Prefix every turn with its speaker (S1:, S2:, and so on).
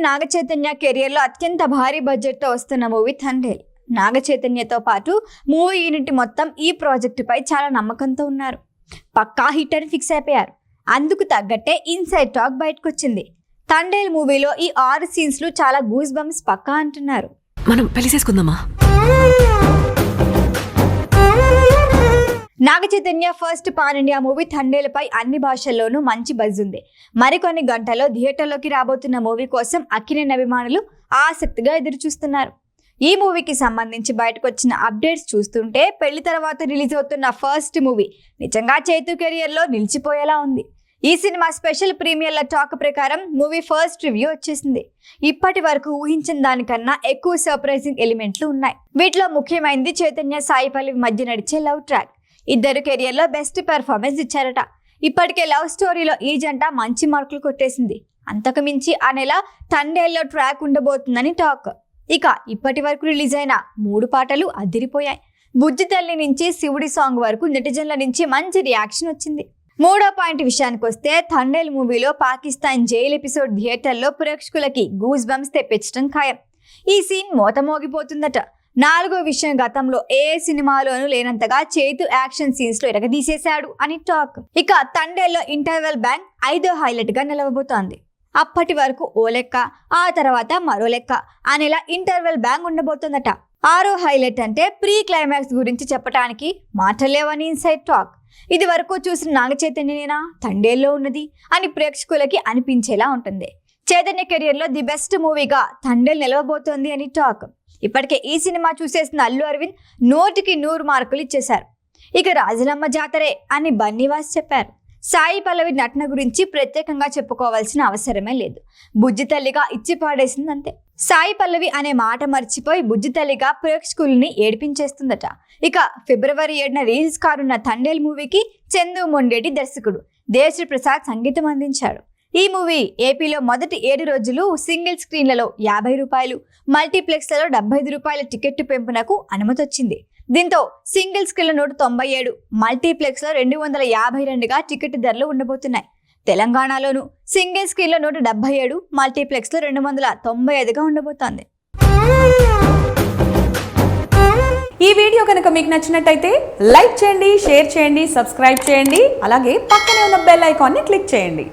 S1: Naga Chaitanya career లో అత్యంత భారీ బడ్జెట్ తో వస్తున్న మూవీ తండేల్. నాగచైతన్యతో పాటు మూవీ యూనిట్ మొత్తం ఈ ప్రాజెక్టు పై చాలా నమ్మకంతో ఉన్నారు. పక్కా హిట్ అని ఫిక్స్ అయిపోయారు. అందుకు తగ్గట్టే ఇన్సైడ్ టాక్ బయటకు వచ్చింది. తండేల్ మూవీలో ఈ 6 సీన్స్ లు చాలా గూస్ బంప్స్ పక్కా అంటున్నారు.
S2: మనం పెళ్లి చేసుకుందామా?
S1: Naga Chaitanya first pan India movie Thandel పై అన్ని భాషల్లోనూ మంచి బజ్ ఉంది. మరికొన్ని గంటల్లో థియేటర్లోకి రాబోతున్న మూవీ కోసం అక్కినేని అభిమానులు ఆసక్తిగా ఎదురు చూస్తున్నారు. ఈ మూవీకి సంబంధించి బయటకు వచ్చిన అప్డేట్స్ చూస్తుంటే పెళ్లి తర్వాత రిలీజ్ అవుతున్న ఫస్ట్ మూవీ నిజంగా చైతు కెరియర్ లో నిలిచిపోయేలా ఉంది. ఈ సినిమా స్పెషల్ ప్రీమియర్ల టాక్ ప్రకారం మూవీ ఫస్ట్ రివ్యూ వచ్చేసింది. ఇప్పటి వరకు ఊహించిన దానికన్నా ఎక్కువ సర్ప్రైజింగ్ ఎలిమెంట్లు ఉన్నాయి. వీటిలో ముఖ్యమైనది చైతన్య సాయి పల్లవి మధ్య నడిచే లవ్ ట్రాక్. ఇద్దరు కెరియర్ లో బెస్ట్ పెర్ఫార్మెన్స్ ఇచ్చారట. ఇప్పటికే లవ్ స్టోరీలో ఈ జంట మంచి మార్కులు కొట్టేసింది. అంతకు మించి ఆ నెల తండేల్లో ట్రాక్ ఉండబోతుందని టాక్. ఇక ఇప్పటి వరకు రిలీజ్ అయిన 3 పాటలు అదిరిపోయాయి. బుజ్జి తల్లి నుంచి శివుడి సాంగ్ వరకు నెటిజన్ల నుంచి మంచి రియాక్షన్ వచ్చింది. 3వ పాయింట్ విషయానికి వస్తే తండేల్ మూవీలో పాకిస్తాన్ జైల్ ఎపిసోడ్ థియేటర్లో ప్రేక్షకులకి గూస్ బంప్స్ తెప్పించడం ఖాయం. ఈ సీన్ మోతమోగిపోతుందట. 4వ విషయం, గతంలో ఏ సినిమాలోనూ లేనంతగా చైతు యాక్షన్ సీన్స్ లో ఎరగదీసేశాడు అని టాక్. ఇక తండేల్లో ఇంటర్వెల్ బ్యాంగ్ 5వ హైలైట్ గా నిలవబోతోంది. అప్పటి వరకు ఓ లెక్క, ఆ తర్వాత మరో లెక్క అనేలా ఇంటర్వెల్ బ్యాంగ్ ఉండబోతోందట. 6వ హైలైట్ అంటే ప్రీ క్లైమాక్స్ గురించి చెప్పడానికి మాటలేవని ఇన్సైడ్ టాక్. ఇది వరకు చూసిన నాగచైతన్యనేనా తండేల్లో ఉన్నది అని ప్రేక్షకులకి అనిపించేలా ఉంటుంది. చైతన్య కెరియర్ లో ది బెస్ట్ మూవీగా తండేల్ నిలవబోతోంది అని టాక్. ఇప్పటికే ఈ సినిమా చూసేసిన అల్లు అరవింద్ 100కి 100 మార్కులు ఇచ్చేశారు. ఇక రాజులమ్మ జాతరే అని బన్నీవాస్ చెప్పారు. సాయి పల్లవి నటన గురించి ప్రత్యేకంగా చెప్పుకోవాల్సిన అవసరమే లేదు. బుజ్జి తల్లిగా ఇచ్చి పాడేసింది అంతే. సాయి పల్లవి అనే మాట మర్చిపోయి బుజ్జి తల్లిగా ప్రేక్షకుల్ని ఏడిపించేస్తుందట. ఇక ఫిబ్రవరి 7న రిలీజ్ కానున్న తండేల్ మూవీకి చందు మొండేటి దర్శకుడు దేశ్రీ ప్రసాద్ సంగీతం అందించాడు. ఈ మూవీ ఏపీలో మొదటి 7 రోజులు సింగిల్ స్క్రీన్లలో 50 రూపాయలు, మల్టీప్లెక్స్లలో 75 రూపాయల టికెట్ పెంపునకు అనుమతి వచ్చింది. దీంతో సింగిల్ స్క్రీన్లో 197, మల్టీప్లెక్స్లో 252గా టికెట్ ధరలు ఉండబోతున్నాయి. తెలంగాణలోను సింగిల్ స్క్రీన్లో 177, మల్టీప్లెక్స్లో 295గా ఉండబోతోంది.
S2: ఈ వీడియో కనుక మీకు నచ్చినట్టయితే లైక్ చేయండి, షేర్ చేయండి, సబ్స్క్రైబ్ చేయండి. అలాగే పక్కనే ఉన్న బెల్ ఐకాన్ని క్లిక్ చేయండి.